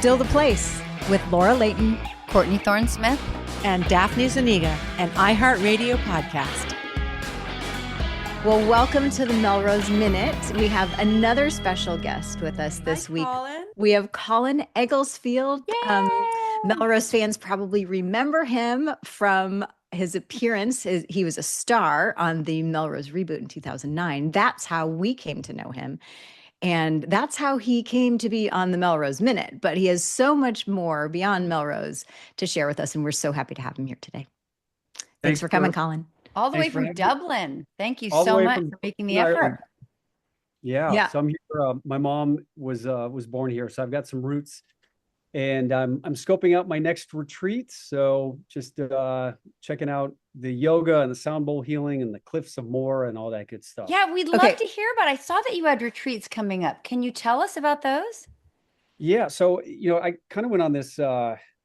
Still the Place with Laura Layton, Courtney Thorne-Smith, and Daphne Zuniga, an iHeartRadio podcast. Well, welcome to the Melrose Minute. We have another special guest with us this week. Colin. We have Colin Egglesfield. Melrose fans probably remember him from his appearance. He was a star on the Melrose reboot in 2009. That's how we came to know him. And that's how he came to be on the Melrose Minute. But he has so much more beyond Melrose to share with us. And we're so happy to have him here today. Thanks for coming, Colin. All the way from Dublin. Thank you so much for making the effort. Yeah. So I'm here. My mom was born here, so I've got some roots, and I'm scoping out my next retreat. So just checking out the yoga and the sound bowl healing and the cliffs of Moher and all that good stuff. Yeah, we'd love to hear about it. I saw that you had retreats coming up. Can you tell us about those? Yeah. So I kind of went on this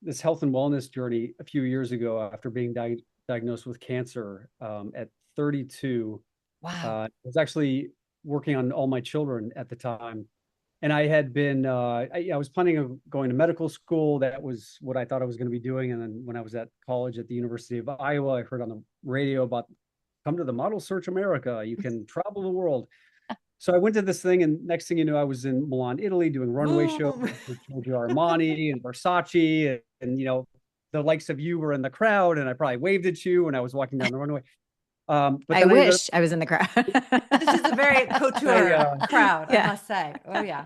this health and wellness journey a few years ago after being diagnosed with cancer at 32. Wow. I was actually working on all my children at the time. And I had been, I was planning on going to medical school. That was what I thought I was going to be doing. And then when I was at college at the University of Iowa, I heard on the radio about come to the Model Search America. You can travel the world. So I went to this thing, and next thing you know, I was in Milan, Italy, doing runway shows with Giorgio Armani and Versace, and the likes of you were in the crowd, and I probably waved at you when I was walking down the runway. But I wish I was in the crowd. This is a very couture crowd, I must say. Oh, yeah.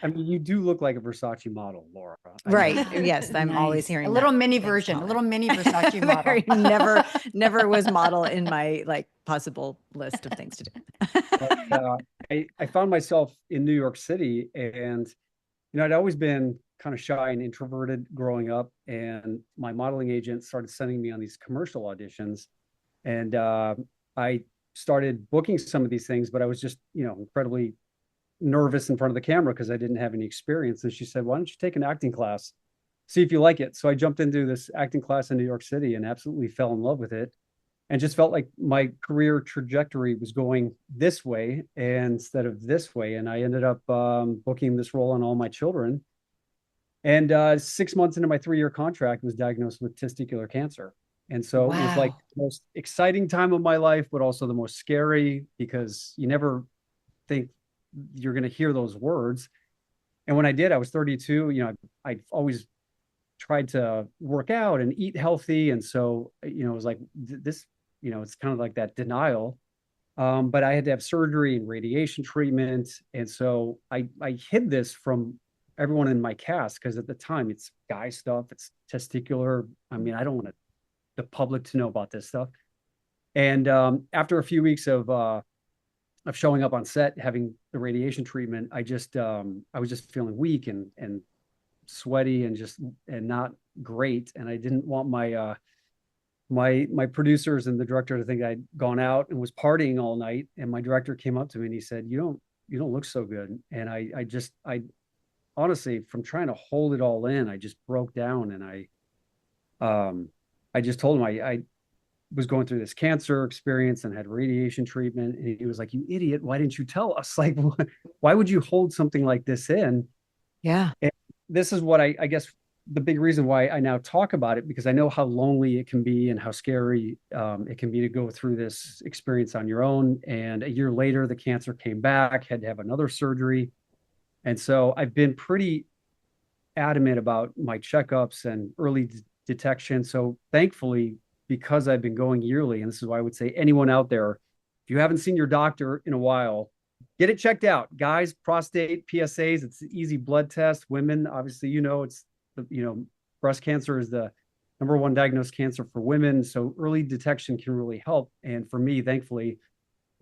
I mean, you do look like a Versace model, Laura. Right. Yes, I'm always hearing a little mini version, a little mini Versace model. Never was model in my possible list of things to do. But, I found myself in New York City, and I'd always been kind of shy and introverted growing up, and my modeling agent started sending me on these commercial auditions. And I started booking some of these things, but I was just, incredibly nervous in front of the camera because I didn't have any experience. And she said, why don't you take an acting class, see if you like it? So I jumped into this acting class in New York City and absolutely fell in love with it, and just felt like my career trajectory was going this way instead of this way. And I ended up booking this role on all my children. And 6 months into my 3-year contract, was diagnosed with testicular cancer. And so It was like the most exciting time of my life, but also the most scary, because you never think you're going to hear those words. And when I did, I was 32. I always tried to work out and eat healthy. And so, it was like this, it's kind of like that denial. But I had to have surgery and radiation treatment. And so I hid this from everyone in my cast, because at the time it's guy stuff, it's testicular. I mean, I don't want the public to know about this stuff. And after a few weeks of showing up on set, having the radiation treatment, I was just feeling weak and sweaty and not great. And I didn't want my my producers and the director to think I'd gone out and was partying all night. And my director came up to me and he said, you don't look so good. And I honestly, from trying to hold it all in, I just broke down, and I just told him I was going through this cancer experience and had radiation treatment. And he was like, you idiot, why didn't you tell us? Like, why would you hold something like this in? Yeah. And this is what I guess the big reason why I now talk about it, because I know how lonely it can be and how scary it can be to go through this experience on your own. And a year later, the cancer came back, had to have another surgery. And so I've been pretty adamant about my checkups and early detection. So thankfully, because I've been going yearly, and this is why I would say anyone out there, if you haven't seen your doctor in a while, get it checked out. Guys, prostate, PSAs, it's an easy blood test. Women, obviously, it's breast cancer is the #1 diagnosed cancer for women. So early detection can really help. And for me, thankfully,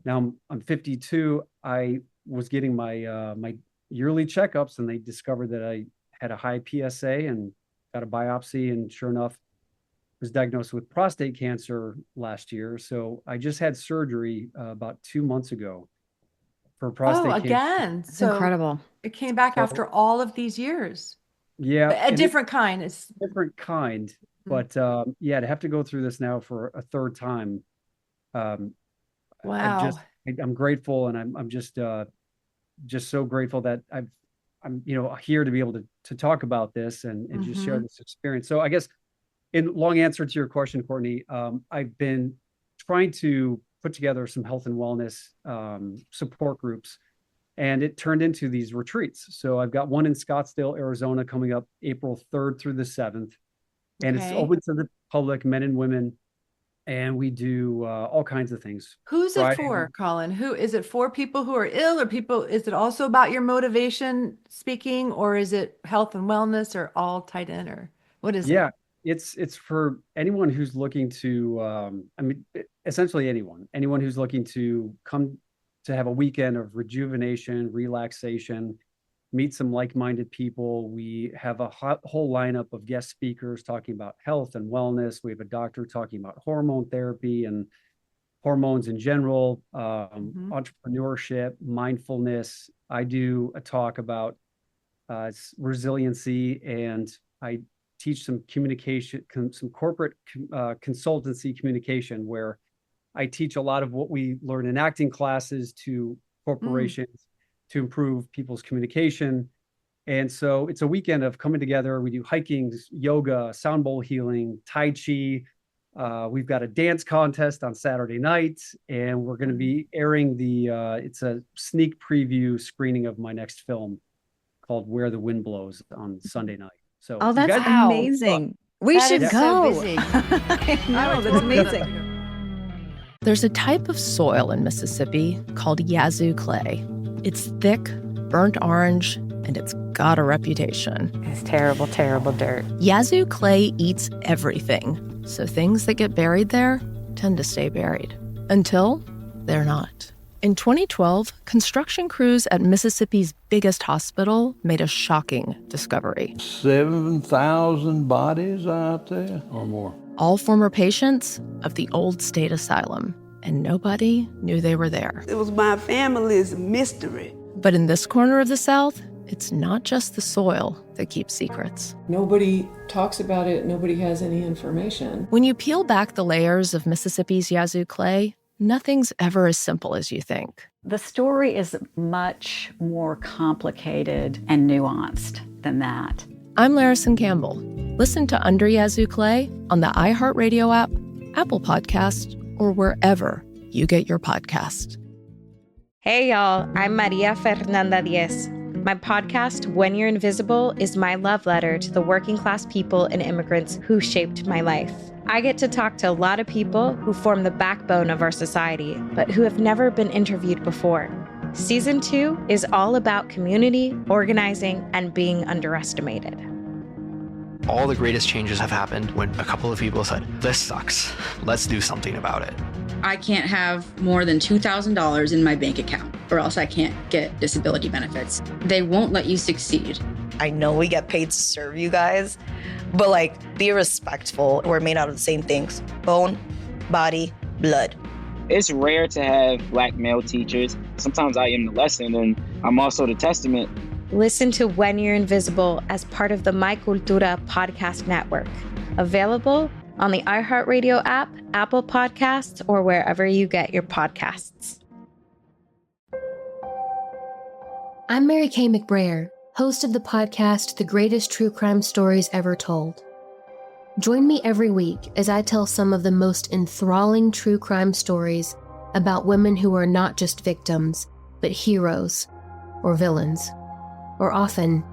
now I'm 52. I was getting my my yearly checkups, and they discovered that I had a high PSA and got a biopsy, and sure enough, was diagnosed with prostate cancer last year. So I just had surgery about 2 months ago for prostate cancer. Again. So incredible. It came back after all of these years. Yeah. A different kind. It's different kind. But to have to go through this now for a third time. Wow. I'm grateful, and I'm just so grateful that I've I'm here to be able to talk about this and just share this experience. So I guess in long answer to your question, Courtney, I've been trying to put together some health and wellness support groups, and it turned into these retreats. So I've got one in Scottsdale, Arizona, coming up April 3rd through the 7th, and it's open to the public, men and women. And we do all kinds of things. Who's it for, Colin? Who is it for? People who are ill, or people? Is it also about your motivation speaking, or is it health and wellness, or all tied in, or what is it? Yeah, it's for anyone who's looking to. Essentially anyone who's looking to come to have a weekend of rejuvenation, relaxation, meet some like-minded people. We have a whole lineup of guest speakers talking about health and wellness. We have a doctor talking about hormone therapy and hormones in general, entrepreneurship, mindfulness. I do a talk about resiliency, and I teach some communication, some corporate consultancy communication, where I teach a lot of what we learn in acting classes to corporations to improve people's communication. And so it's a weekend of coming together. We do hiking, yoga, sound bowl healing, Tai Chi. We've got a dance contest on Saturday night, and we're going to be airing it's a sneak preview screening of my next film called Where the Wind Blows on Sunday night. So that's amazing. We should go. So busy. I know, that's amazing. There's a type of soil in Mississippi called Yazoo clay. It's thick, burnt orange, and it's got a reputation. It's terrible, terrible dirt. Yazoo clay eats everything, so things that get buried there tend to stay buried. Until they're not. In 2012, construction crews at Mississippi's biggest hospital made a shocking discovery. 7,000 bodies out there or more. All former patients of the old state asylum, and nobody knew they were there. It was my family's mystery. But in this corner of the South, it's not just the soil that keeps secrets. Nobody talks about it. Nobody has any information. When you peel back the layers of Mississippi's Yazoo clay, nothing's ever as simple as you think. The story is much more complicated and nuanced than that. I'm Larison Campbell. Listen to Under Yazoo Clay on the iHeartRadio app, Apple Podcast, or wherever you get your podcast. Hey, y'all. I'm Maria Fernanda Diez. My podcast, When You're Invisible, is my love letter to the working class people and immigrants who shaped my life. I get to talk to a lot of people who form the backbone of our society, but who have never been interviewed before. Season 2 is all about community, organizing, and being underestimated. All the greatest changes have happened when a couple of people said, this sucks, let's do something about it. I can't have more than $2,000 in my bank account, or else I can't get disability benefits. They won't let you succeed. I know we get paid to serve you guys, but be respectful. We're made out of the same things: bone, body, blood. It's rare to have Black male teachers. Sometimes I am the lesson, and I'm also the testament. Listen to When You're Invisible as part of the My Cultura podcast network. Available on the iHeartRadio app, Apple Podcasts, or wherever you get your podcasts. I'm Mary Kay McBrayer, host of the podcast The Greatest True Crime Stories Ever Told. Join me every week as I tell some of the most enthralling true crime stories about women who are not just victims, but heroes or villains, or often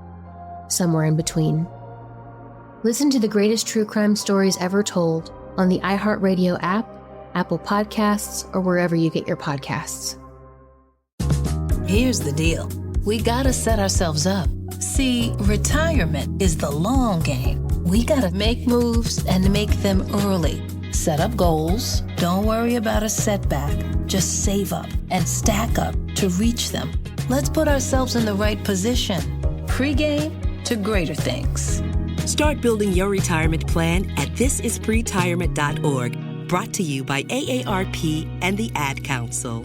somewhere in between. Listen to The Greatest True Crime Stories Ever Told on the iHeartRadio app, Apple Podcasts, or wherever you get your podcasts. Here's the deal. We gotta set ourselves up. See, retirement is the long game. We gotta make moves and make them early. Set up goals. Don't worry about a setback. Just save up and stack up to reach them. Let's put ourselves in the right position. Pre-game to greater things. Start building your retirement plan at thisispretirement.org. Brought to you by AARP and the Ad Council.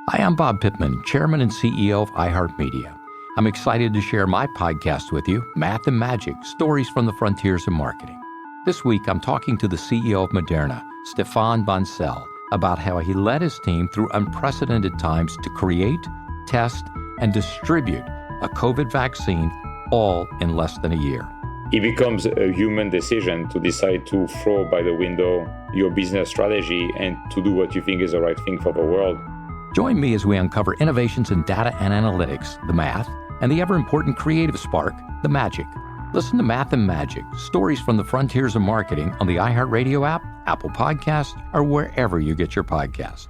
Hi, I'm Bob Pittman, Chairman and CEO of iHeartMedia. I'm excited to share my podcast with you, Math and Magic, Stories from the Frontiers of Marketing. This week, I'm talking to the CEO of Moderna, Stefan Bancel, about how he led his team through unprecedented times to create, test, and distribute a COVID vaccine all in less than a year. It becomes a human decision to decide to throw by the window your business strategy and to do what you think is the right thing for the world. Join me as we uncover innovations in data and analytics, the math, and the ever-important creative spark, the magic. Listen to Math and Magic, stories from the frontiers of marketing on the iHeartRadio app, Apple Podcasts, or wherever you get your podcasts.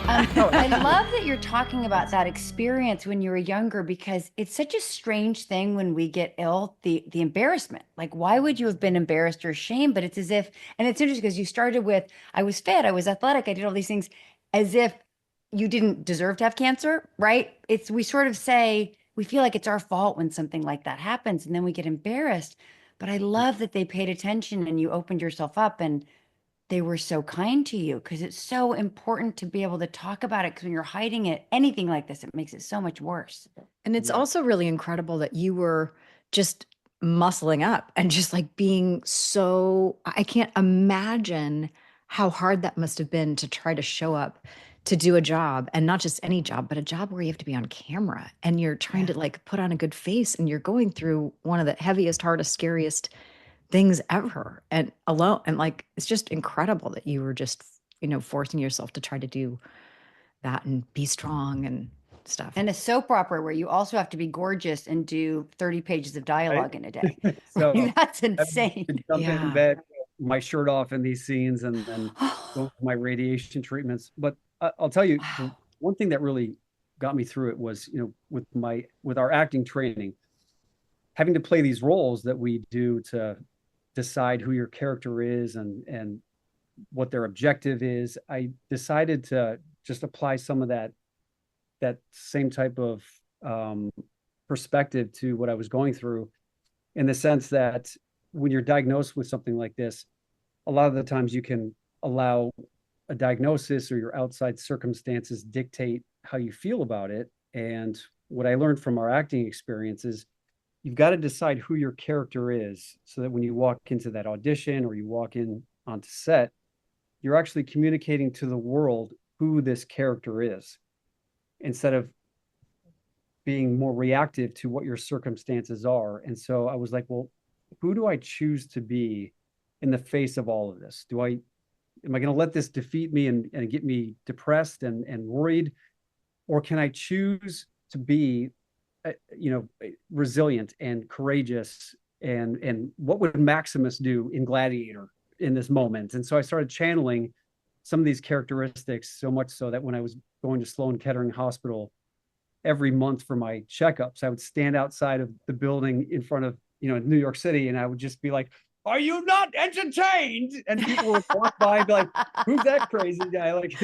I love that you're talking about that experience when you were younger, because it's such a strange thing when we get ill, the embarrassment. Like, why would you have been embarrassed or ashamed? But it's as if, and it's interesting because you started with, I was fit, I was athletic, I did all these things, as if you didn't deserve to have cancer, right? We sort of say, we feel like it's our fault when something like that happens, and then we get embarrassed. But I love that they paid attention and you opened yourself up and they were so kind to you, because it's so important to be able to talk about it, because when you're hiding it, anything like this, it makes it so much worse. And it's also really incredible that you were just muscling up and just like being so, I can't imagine how hard that must have been to try to show up to do a job, and not just any job, but a job where you have to be on camera and you're trying to like put on a good face and you're going through one of the heaviest, hardest, scariest things ever, and alone. And like, it's just incredible that you were just, forcing yourself to try to do that and be strong and stuff. And a soap opera where you also have to be gorgeous and do 30 pages of dialogue in a day. So That's insane. Jump in bed, my shirt off in these scenes, and then go through my radiation treatments. But I'll tell you, one thing that really got me through it was, with our acting training, having to play these roles that we do to decide who your character is and what their objective is. I decided to just apply some of that same type of perspective to what I was going through, in the sense that when you're diagnosed with something like this, a lot of the times you can allow a diagnosis or your outside circumstances dictate how you feel about it. And what I learned from our acting experience is, you've got to decide who your character is, so that when you walk into that audition or you walk in onto set, you're actually communicating to the world who this character is, instead of being more reactive to what your circumstances are. And so I was like, well, who do I choose to be in the face of all of this? Am I going to let this defeat me and get me depressed and worried? Or can I choose to be resilient and courageous, and what would Maximus do in Gladiator in this moment? And so I started channeling some of these characteristics, so much so that when I was going to Sloan Kettering Hospital every month for my checkups, I would stand outside of the building in front of, New York City, and I would just be like, "Are you not entertained?" And people would walk by and be like, "Who's that crazy guy?" Like,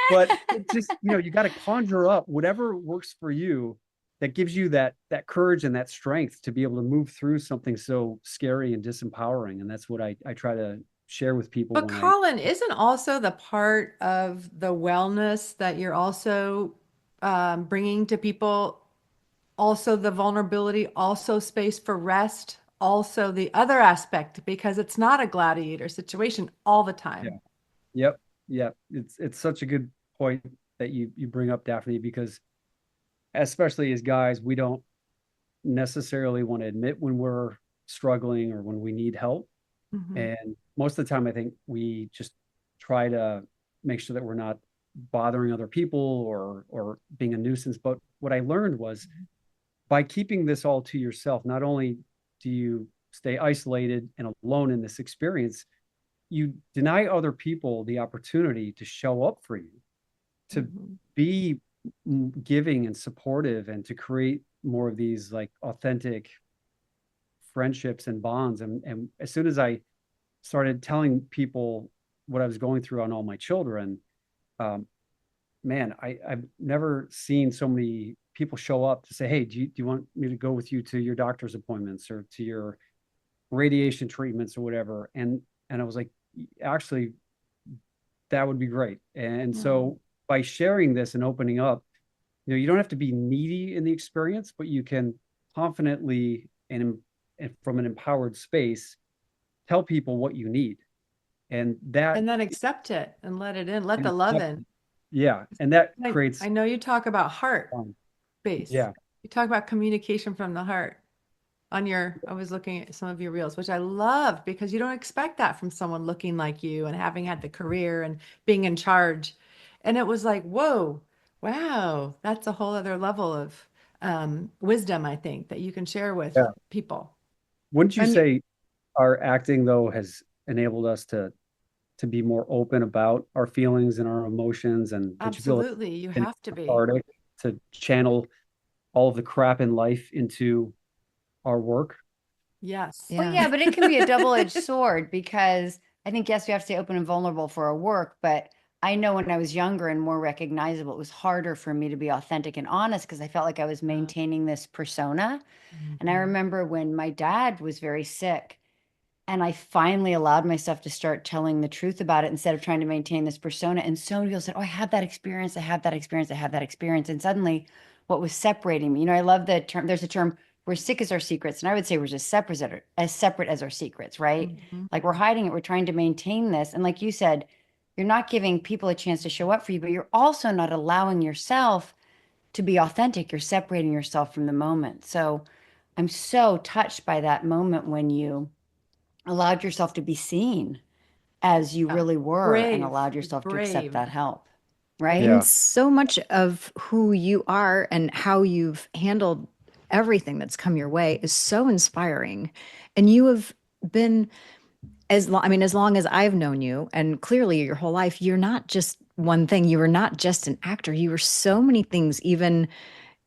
but it just, you got to conjure up whatever works for you, that gives you that courage and that strength to be able to move through something so scary and disempowering. And that's what I try to share with people. But Colin, isn't also the part of the wellness that you're also bringing to people, also the vulnerability, also space for rest, also the other aspect, because it's not a gladiator situation all the time. Yeah. Yep. It's such a good point that you bring up, Daphne, because especially as guys, we don't necessarily want to admit when we're struggling or when we need help. Mm-hmm. And most of the time, I think we just try to make sure that we're not bothering other people or being a nuisance. But what I learned was, by keeping this all to yourself, not only do you stay isolated and alone in this experience, you deny other people the opportunity to show up for you, to be giving and supportive, and to create more of these like authentic friendships and bonds. And as soon as I started telling people what I was going through on all my children, man, I've never seen so many people show up to say, "Hey, do you want me to go with you to your doctor's appointments or to your radiation treatments or whatever?" And I was like, actually, that would be great. And so by sharing this and opening up, you don't have to be needy in the experience, but you can confidently and from an empowered space tell people what you need. And that, And then accept it and let it in, let and the love accept- in. yeah. And that creates, I know you talk about heart base. yeah. You talk about communication from the heart I was looking at some of your reels, which I love because you don't expect that from someone looking like you and having had the career and being in charge. And it was like, whoa, wow, that's a whole other level of wisdom, I think, that you can share with Yeah. people. Wouldn't you And say our acting though has enabled us to be more open about our feelings and our emotions? And did you feel like absolutely, you it's have to be. cathartic to channel all of the crap in life into our work? Yes. Well, yeah, but it can be a double-edged sword because I think, yes, we have to stay open and vulnerable for our work, but I know when I was younger and more recognizable, it was harder for me to be authentic and honest because I felt like I was maintaining this persona. And I remember when my dad was very sick and I finally allowed myself to start telling the truth about it instead of trying to maintain this persona. And so many people said, oh, I had that experience. I had that experience. I had that experience. And suddenly what was separating me, I love the term, there's a term, we're sick as our secrets. And I would say we're just separate as our secrets, right? Mm-hmm. Like we're hiding it. We're trying to maintain this. And like you said, you're not giving people a chance to show up for you, but you're also not allowing yourself to be authentic. You're separating yourself from the moment. So I'm so touched by that moment when you allowed yourself to be seen as you really were and Brave, allowed yourself to accept brave. that help. Right. And so much of who you are and how you've handled everything that's come your way is so inspiring. And you have been as long as I've known you, and clearly your whole life, you're not just one thing. You were not just an actor. You were so many things, even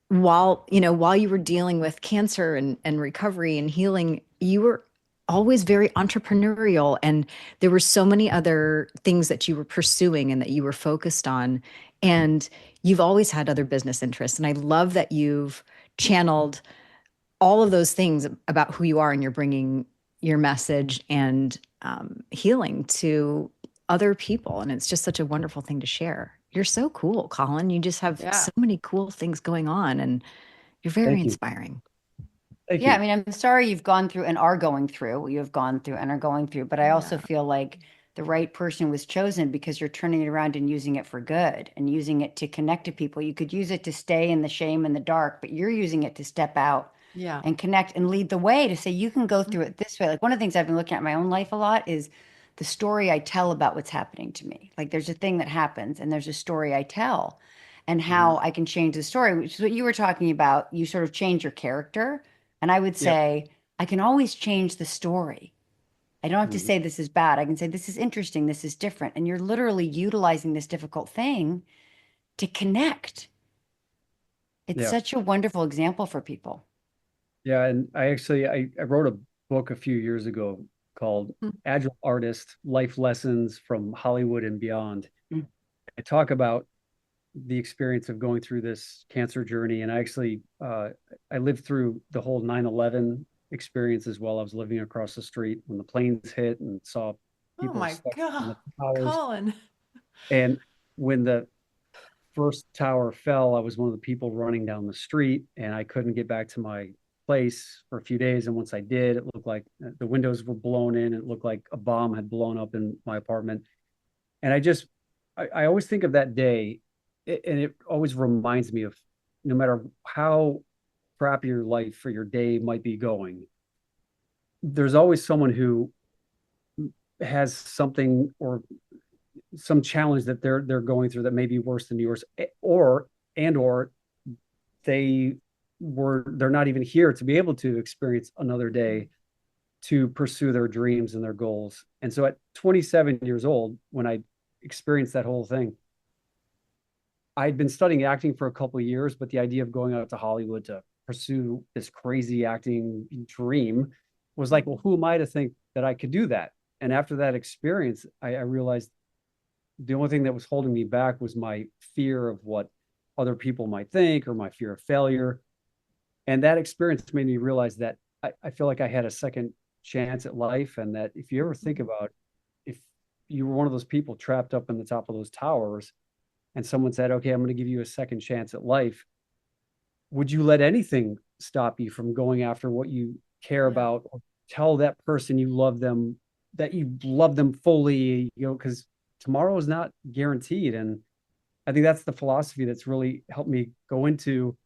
while you were dealing with cancer and recovery and healing, you were always very entrepreneurial, and there were so many other things that you were pursuing and that you were focused on, and you've always had other business interests. And I love that you've channeled all of those things about who you are, and you're bringing your message and healing to other people. And it's just such a wonderful thing to share. You're so cool, Colin. You just have so many cool things going on, and you're very inspiring. Thank Yeah, you. I mean, I'm sorry you've gone through and are going through, you have gone through and are going through, but I also feel like the right person was chosen because you're turning it around and using it for good and using it to connect to people. You could use it to stay in the shame and the dark, but you're using it to step out and connect and lead the way to say you can go through it this way. Like one of the things I've been looking at in my own life a lot is the story I tell about what's happening to me. Like there's a thing that happens and there's a story I tell and how I can change the story, which is what you were talking about. You sort of change your character. And I would say, I can always change the story. I don't have to say this is bad. I can say this is interesting. This is different. And you're literally utilizing this difficult thing to connect. It's such a wonderful example for people. Yeah. And I wrote a book a few years ago called Agile Artist: Life Lessons from Hollywood and Beyond. I talk about the experience of going through this cancer journey. And I lived through the whole 9/11 experience as well. I was living across the street when the planes hit and saw people Oh my stuck in God, the towers. Colin. And when the first tower fell, I was one of the people running down the street, and I couldn't get back to my place for a few days. And once I did, it looked like the windows were blown in. It looked like a bomb had blown up in my apartment. And I always think of that day, and it always reminds me of, no matter how crappy your life or your day might be going, there's always someone who has something or some challenge that they're going through that may be worse than yours, or they're not even here to be able to experience another day to pursue their dreams and their goals. And so at 27 years old, when I experienced that whole thing, I'd been studying acting for a couple of years, but the idea of going out to Hollywood to pursue this crazy acting dream was like, well, who am I to think that I could do that? And after that experience, I realized the only thing that was holding me back was my fear of what other people might think, or my fear of failure. And that experience made me realize that I feel like I had a second chance at life. And that if you ever think about, if you were one of those people trapped up in the top of those towers, and someone said, okay, I'm going to give you a second chance at life, would you let anything stop you from going after what you care about, or tell that person you love them you love them fully, because tomorrow is not guaranteed. And I think that's the philosophy that's really helped me go into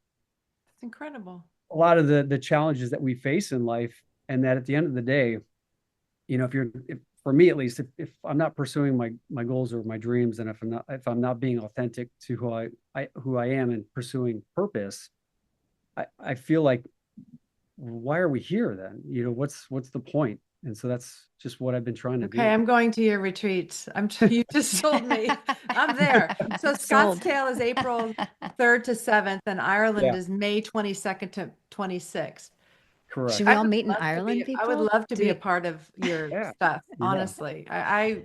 It's incredible. a lot of the challenges that we face in life. And that at the end of the day, if for me at least, if I'm not pursuing my goals or my dreams, and if I'm not being authentic to who I am and pursuing purpose, I feel like, why are we here then? What's the point? And so that's just what I've been trying to do. Okay, I'm going to your retreats. You just sold me. I'm there. So Scottsdale is April 3rd to 7th, and Ireland is May 22nd to 26th. Correct. Should we all meet in Ireland, people? I would love to be a part of your stuff. Honestly, that's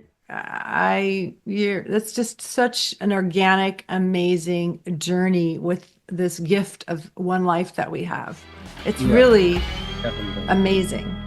just such an organic, amazing journey with this gift of one life that we have. It's really amazing.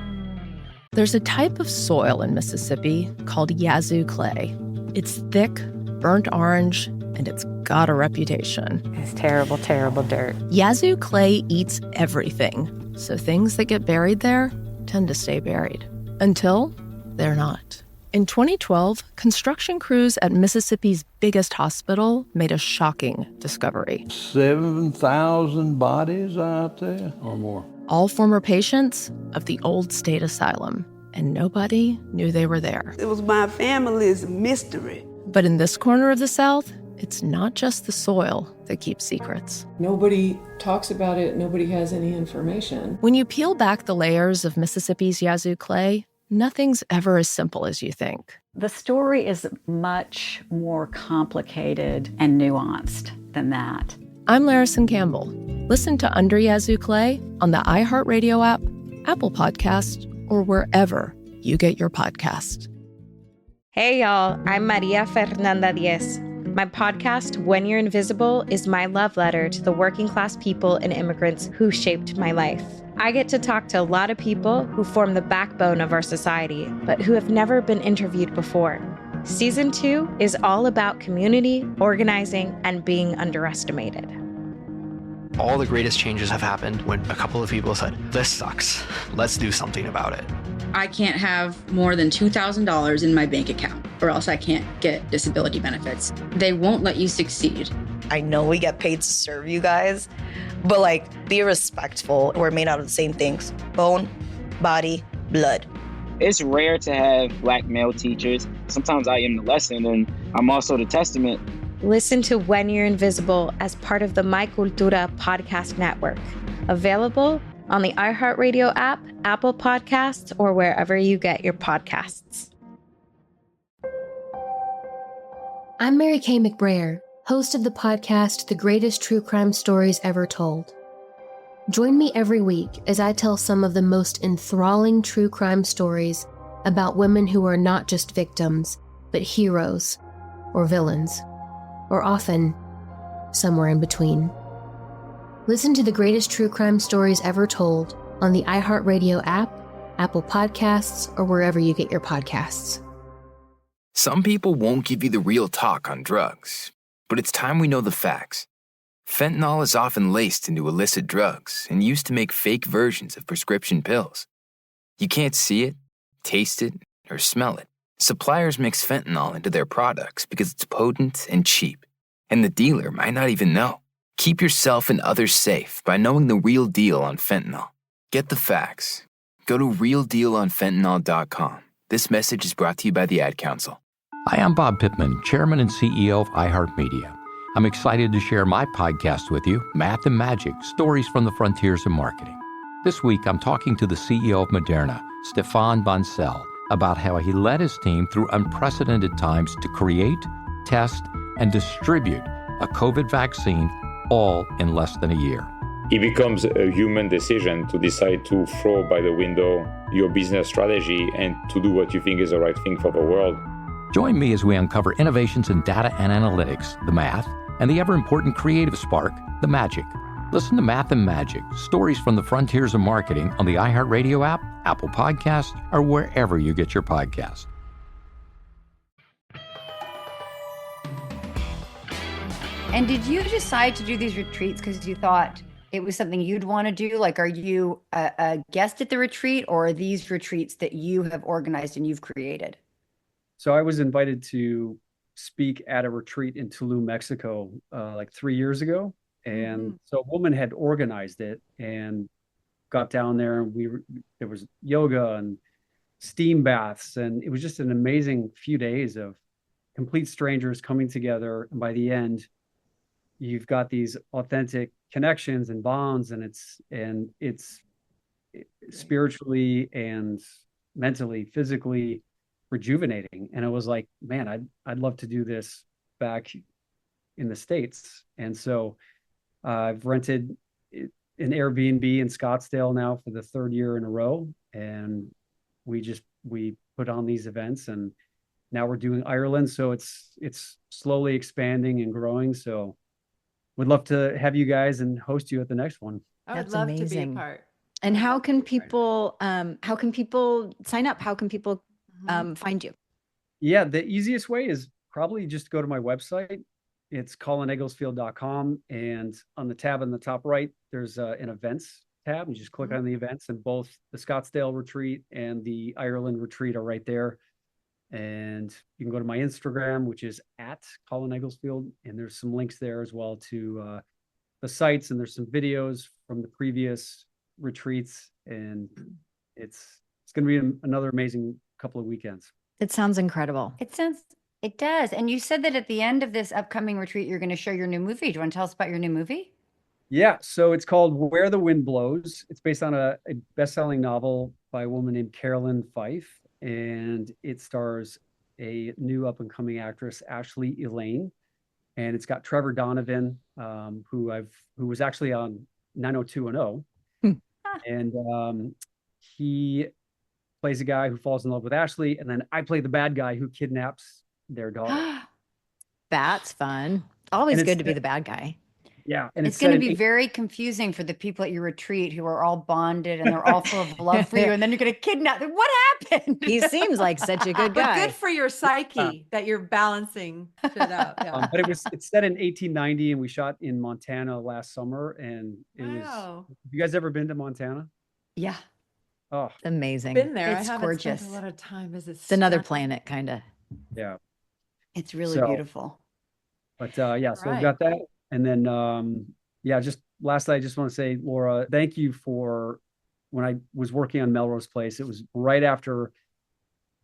There's a type of soil in Mississippi called Yazoo clay. It's thick, burnt orange, and it's got a reputation. It's terrible, terrible dirt. Yazoo clay eats everything, so things that get buried there tend to stay buried. Until they're not. In 2012, construction crews at Mississippi's biggest hospital made a shocking discovery. 7,000 bodies out there or more. All former patients of the old state asylum, and nobody knew they were there. It was my family's mystery. But in this corner of the South, it's not just the soil that keeps secrets. Nobody talks about it. Nobody has any information. When you peel back the layers of Mississippi's Yazoo clay, nothing's ever as simple as you think. The story is much more complicated and nuanced than that. I'm Larison Campbell. Listen to Under Yazoo Clay on the iHeartRadio app, Apple Podcast, or wherever you get your podcast. Hey, y'all. I'm Maria Fernanda Diez. My podcast, When You're Invisible, is my love letter to the working class people and immigrants who shaped my life. I get to talk to a lot of people who form the backbone of our society, but who have never been interviewed before. Season 2 is all about community, organizing, and being underestimated. All the greatest changes have happened when a couple of people said, this sucks, let's do something about it. I can't have more than $2,000 in my bank account, or else I can't get disability benefits. They won't let you succeed. I know we get paid to serve you guys, but be respectful. We're made out of the same things: bone, body, blood. It's rare to have Black male teachers. Sometimes I am the lesson, and I'm also the testament. Listen to When You're Invisible as part of the My Cultura podcast network. Available on the iHeartRadio app, Apple Podcasts, or wherever you get your podcasts. I'm Mary Kay McBrayer, host of the podcast The Greatest True Crime Stories Ever Told. Join me every week as I tell some of the most enthralling true crime stories about women who are not just victims, but heroes or villains, or often somewhere in between. Listen to The Greatest True Crime Stories Ever Told on the iHeartRadio app, Apple Podcasts, or wherever you get your podcasts. Some people won't give you the real talk on drugs, but it's time we know the facts. Fentanyl is often laced into illicit drugs and used to make fake versions of prescription pills. You can't see it, taste it, or smell it. Suppliers mix fentanyl into their products because it's potent and cheap, and the dealer might not even know. Keep yourself and others safe by knowing the real deal on fentanyl. Get the facts. Go to realdealonfentanyl.com. This message is brought to you by the Ad Council. Hi, I'm Bob Pittman, Chairman and CEO of iHeartMedia. I'm excited to share my podcast with you, Math and Magic, Stories from the Frontiers of Marketing. This week, I'm talking to the CEO of Moderna, Stéphane Bancel, about how he led his team through unprecedented times to create, test, and distribute a COVID vaccine all in less than a year. It becomes a human decision to decide to throw by the window your business strategy and to do what you think is the right thing for the world. Join me as we uncover innovations in data and analytics, the math, and the ever-important creative spark, the magic. Listen to Math and Magic, Stories from the Frontiers of Marketing on the iHeartRadio app, Apple Podcasts, or wherever you get your podcasts. And did you decide to do these retreats because you thought it was something you'd want to do? Like, are you a guest at the retreat, or are these retreats that you have organized and you've created? So I was invited to speak at a retreat in Tulum, Mexico, like 3 years ago. And so a woman had organized it and got down there, and there was yoga and steam baths, and it was just an amazing few days of complete strangers coming together. And by the end, you've got these authentic connections and bonds, and it's spiritually and mentally, physically rejuvenating. And I was like, man, I'd love to do this back in the States. And so I've rented an Airbnb in Scottsdale now for the third year in a row. And we put on these events, and now we're doing Ireland. So it's slowly expanding and growing. So would love to have you guys and host you at the next one. I would love to be a part. And how can people sign up? How can people find you? Yeah, the easiest way is probably just go to my website. It's colinegglesfield.com. And on the tab on the top right, there's an events tab. You just click on the events, and both the Scottsdale retreat and the Ireland retreat are right there. And you can go to my Instagram, which is at Colin Egglesfield. And there's some links there as well to the sites. And there's some videos from the previous retreats. And it's going to be another amazing couple of weekends. It sounds incredible. It does. And you said that at the end of this upcoming retreat, you're going to show your new movie. Do you want to tell us about your new movie? Yeah, so it's called Where the Wind Blows. It's based on a best-selling novel by a woman named Carolyn Fife, and it stars a new up-and-coming actress, Ashley Elaine, and it's got Trevor Donovan, who was actually on 90210, and he plays a guy who falls in love with Ashley, and then I play the bad guy who kidnaps their daughter. That's fun. Always good to be the bad guy. Yeah. And it's going to be very confusing for the people at your retreat who are all bonded and they're all full of love for you. And then you're going to kidnap them. What happened? He seems like such a good guy. But good for your psyche that you're balancing shit out. Yeah. But it's set in 1890, and we shot in Montana last summer. And it was, have you guys ever been to Montana? Yeah. Oh, it's amazing. Been there. It's I haven't gorgeous. spent a lot of time. It's another planet, kind of. Yeah. It's really beautiful. But so we've got that. And then, just lastly, I just want to say, Laura, thank you for when I was working on Melrose Place. It was right after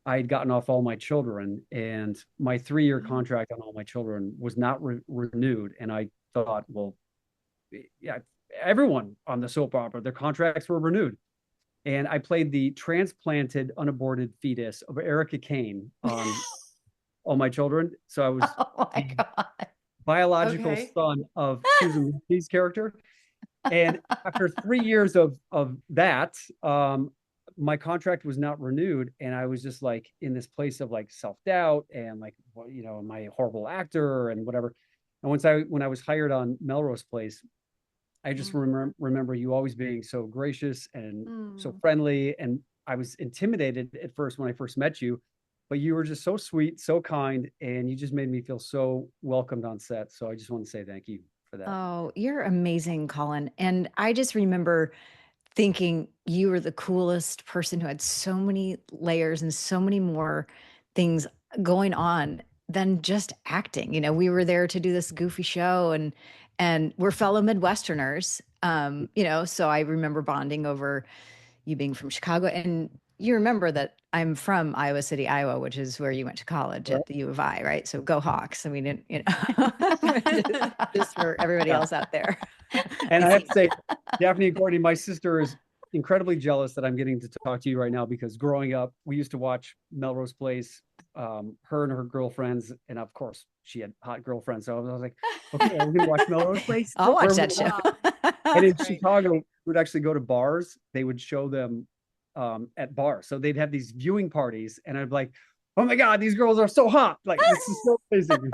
I had gotten off all my children, and my 3-year contract on all my children was not renewed. And I thought, well, yeah, everyone on the soap opera, their contracts were renewed. And I played the transplanted, unaborted fetus of Erica Kane on all my children. So I was biological son of Susan Lucci's character. And after 3 years of that, my contract was not renewed. And I was just like in this place of like self-doubt and like, am I a horrible actor and whatever. And when I was hired on Melrose Place, I just remember you always being so gracious and so friendly. And I was intimidated at first when I first met you, but you were just so sweet, so kind, and you just made me feel so welcomed on set. So I just want to say thank you for that. Oh, you're amazing, Colin. And I just remember thinking you were the coolest person who had so many layers and so many more things going on than just acting. We were there to do this goofy show, and we're fellow Midwesterners, so I remember bonding over you being from Chicago. And you remember that I'm from Iowa City, Iowa, which is where you went to college at the U of I, right? So go Hawks. I mean, just for everybody else out there. And I have to say, Daphne and Courtney, my sister is incredibly jealous that I'm getting to talk to you right now, because growing up, we used to watch Melrose Place, her and her girlfriends. And of course, she had hot girlfriends. So I was like, okay, we're going to watch Melrose Place. I'll watch that show. And in Chicago, we would actually go to bars. They would show them at bars. So they'd have these viewing parties, and I'd be like, oh my God, these girls are so hot. Like, this is so amazing.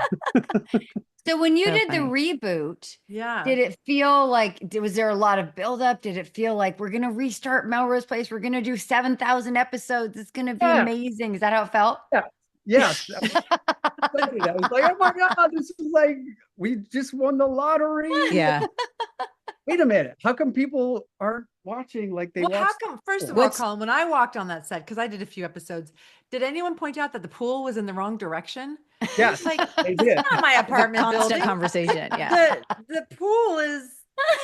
So when you did the reboot, did it feel like, was there a lot of buildup? Did it feel like we're going to restart Melrose Place? We're going to do 7,000 episodes. It's going to be amazing. Is that how it felt? Yeah. Yes. I was like, oh my God, this is like, we just won the lottery. Yeah. wait a minute, how come people aren't watching like they Well, watch? how come, first of all, Colin, when I walked on that set, because I did a few episodes, did anyone point out that the pool was in the wrong direction? Yes, Like, they it's did. not my apartment Constant building. conversation. Yeah. The pool is,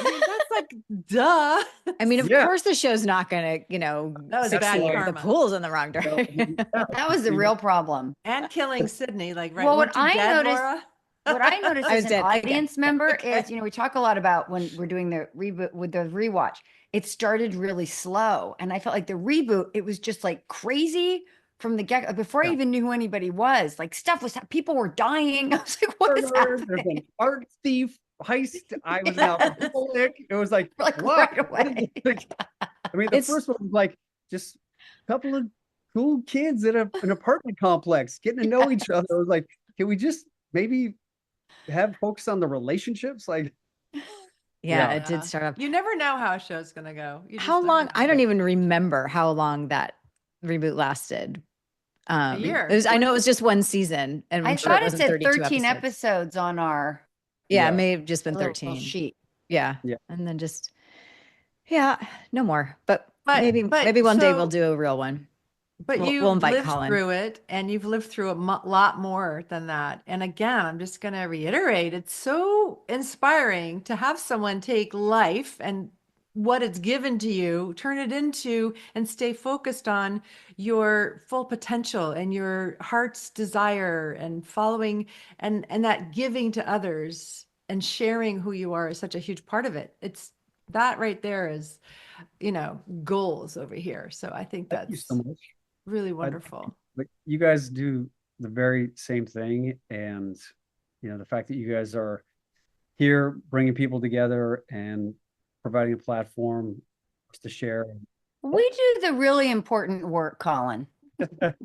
I mean, that's like, duh. I mean, of course the show's not going to, That was bad succeed if the karma. pool's in the wrong direction. That was the real problem. And killing Sydney, like, right? Well, weren't what you I dead, noticed, Laura? what I noticed I as was an dead. audience member is, we talk a lot about when we're doing the reboot with the rewatch. It started really slow, and I felt like the reboot, it was just like crazy from the get. Before I even knew who anybody was, like people were dying. I was like, what is There's happening? an art thief heist. I was an alcoholic. It was like what? Right away. I mean, the first one was like just a couple of cool kids in an apartment complex getting to know each other. I was like, can we just maybe have focus on the relationships? Like, Yeah, it did start up. You never know how a show's going to go. You just How never long? know. I don't even remember how long that reboot lasted. A year. I know it was just one season, and I sure thought it wasn't said 32 13 episodes on our Yeah, it may have just been little 13. sheet. Yeah. Yeah. And then just, no more. But maybe one day we'll do a real one. But We'll you invite lived Colin. through it, and you've lived through a lot more than that. And again, I'm just going to reiterate, it's so inspiring to have someone take life and what it's given to you, turn it into, and stay focused on your full potential and your heart's desire and following and that giving to others and sharing who you are is such a huge part of it. It's that right there is, goals over here. So I think thank you that's so much. really wonderful. Like you guys do the very same thing, and the fact that you guys are here bringing people together and providing a platform to share. We do the really important work, Colin. And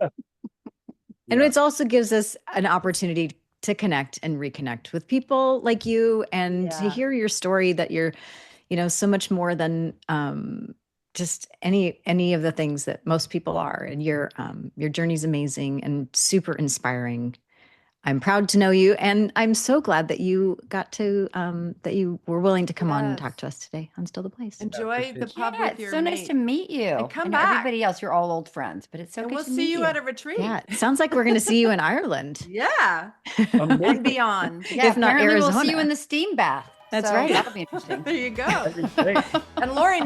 it also gives us an opportunity to connect and reconnect with people like you and to hear your story that you're, so much more than just any of the things that most people are. And your journey's amazing and super inspiring. I'm proud to know you, and I'm so glad that you got to that you were willing to come on and talk to us today on Still the Place. Enjoy the pub with your so nice to meet you. And come and back. Everybody else, you're all old friends, but it's so And good we'll to see meet you at a retreat. Yeah, it sounds like we're going to see you in Ireland. Yeah. And beyond. Yeah, if not apparently Arizona. we'll see you in the steam bath. That's So right. That'll be interesting. There you go. Great. And Laura,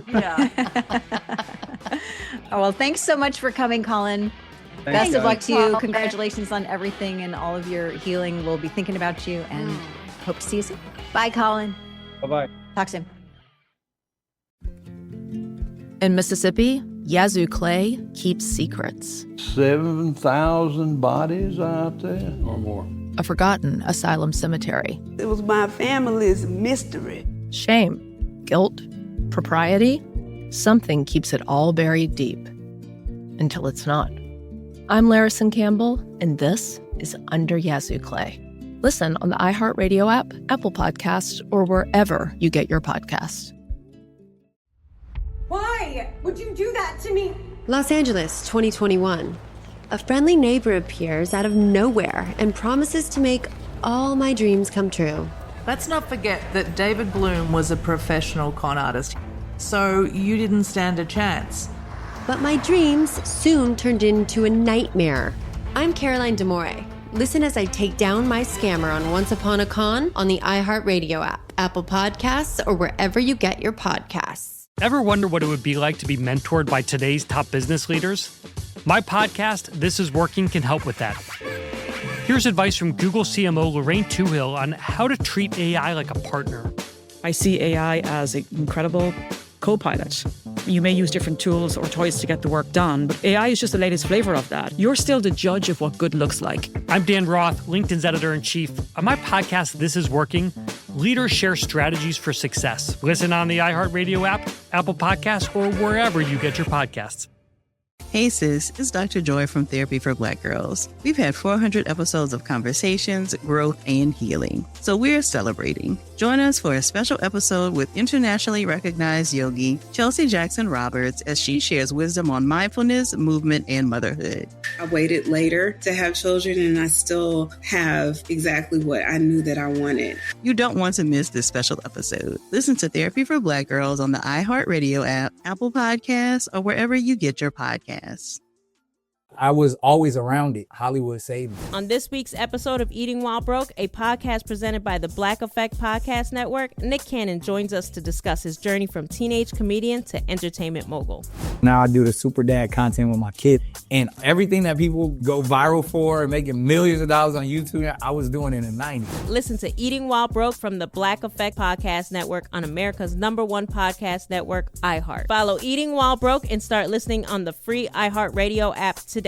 yeah. Oh, well, thanks so much for coming, Colin. Thanks, Best of luck guys. to you. Congratulations on everything and all of your healing. We'll be thinking about you and hope to see you soon. Bye, Colin. Bye-bye. Talk soon. In Mississippi, Yazoo Clay keeps secrets. 7,000 bodies out there or more. A forgotten asylum cemetery. It was my family's mystery. Shame, guilt, propriety. Something keeps it all buried deep. Until it's not. I'm Larison Campbell, and this is Under Yazoo Clay. Listen on the iHeartRadio app, Apple Podcasts, or wherever you get your podcasts. Why would you do that to me? Los Angeles, 2021. A friendly neighbor appears out of nowhere and promises to make all my dreams come true. Let's not forget that David Bloom was a professional con artist, so you didn't stand a chance. But my dreams soon turned into a nightmare. I'm Caroline DeMore. Listen as I take down my scammer on Once Upon a Con on the iHeartRadio app, Apple Podcasts, or wherever you get your podcasts. Ever wonder what it would be like to be mentored by today's top business leaders? My podcast, This Is Working, can help with that. Here's advice from Google CMO Lorraine Toohill on how to treat AI like a partner. I see AI as an incredible co-pilot. You may use different tools or toys to get the work done, but AI is just the latest flavor of that. You're still the judge of what good looks like. I'm Dan Roth, LinkedIn's editor-in-chief. On my podcast, This Is Working, leaders share strategies for success. Listen on the iHeartRadio app, Apple Podcasts, or wherever you get your podcasts. Hey sis, it's Dr. Joy from Therapy for Black Girls. We've had 400 episodes of conversations, growth, and healing. So we're celebrating. Join us for a special episode with internationally recognized yogi, Chelsea Jackson Roberts, as she shares wisdom on mindfulness, movement, and motherhood. I waited later to have children, and I still have exactly what I knew that I wanted. You don't want to miss this special episode. Listen to Therapy for Black Girls on the iHeartRadio app, Apple Podcasts, or wherever you get your podcasts. I was always around it. Hollywood saved me. On this week's episode of Eating While Broke, a podcast presented by the Black Effect Podcast Network, Nick Cannon joins us to discuss his journey from teenage comedian to entertainment mogul. Now I do the super dad content with my kid, and everything that people go viral for and making millions of dollars on YouTube, I was doing it in the 90s. Listen to Eating While Broke from the Black Effect Podcast Network on America's #1 podcast network, iHeart. Follow Eating While Broke and start listening on the free iHeartRadio app today.